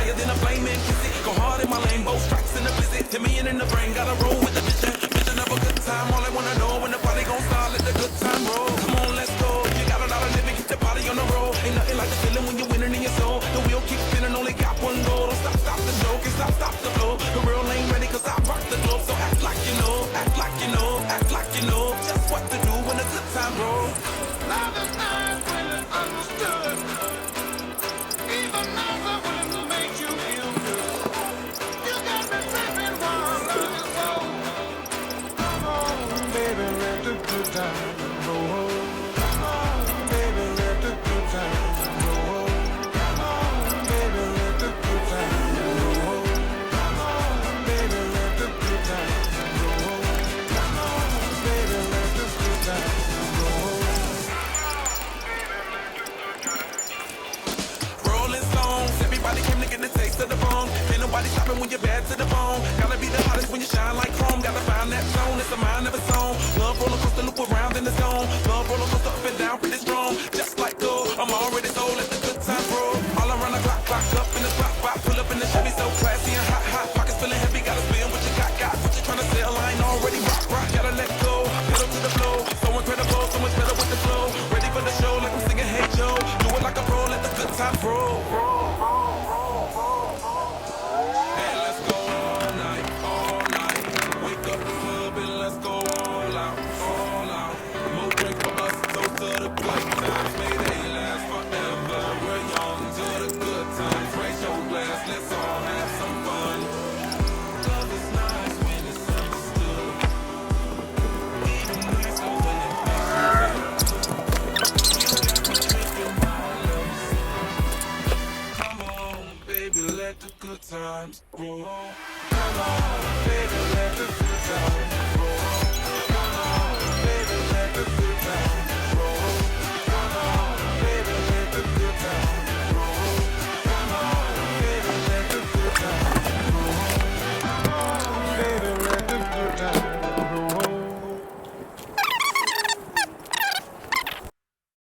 higher than a flame and kiss it. Go hard in my lane, both strikes in the blizzard. Hit me in the brain, gotta roll with the vision. Vision of a good time, all I wanna know when the party gon' start, let the good time roll. Come on, let's go. You got a lot of living, get the body on the road. Ain't nothing like the feeling when you're winning in your soul. The wheel keeps spinning, only got one goal. Don't stop, stop the joke, and stop, stop the flow. The real ain't ready, cause I rock the globe. So act like you know, act like you know, act like you know just what to do when the good time rolls. Love is nice when it's understood. Even nicer when it makes you feel good. You got me tripping while I love you so. Come on, baby, let the good times roll. Come on, baby, let the good times roll. Come on, baby, let the good times roll. Come on, baby, let the good times roll. Come on, baby, let the good times roll. Rolling songs, everybody came to get the taste of the bone. Ain't nobody stopping when you're bad to the bone. Gotta be the hottest when you shine like chrome. Gotta find that zone, it's a mind of its own. Love roller coaster, loop around in the zone. Love roller coaster up and down, pretty strong. Just like gold, I'm already sold, let the good times roll. All around the clock, clock up in the spot, spot. Pull up in the Chevy, so classy and hot, hot. Pockets feeling heavy, gotta spin what you got. What you tryna sell, I ain't already rock, rock. Gotta let go, pedal to the flow. So incredible, so much better with the flow. Ready for the show, like I'm singing Hey Joe. Do it like a pro, let the good times roll. Hey, let's go all night, all night. Wake up the club and let's go all out, all out. More drink for us, toast to the good times. May they last forever. We're young to the good times. Raise your glass, let's all have some fun. Love is nice when it's understood. Even nicer when it makes you feel good. You got me drinking my love. Come on, baby, let the good times roll. Come on, baby, let the good times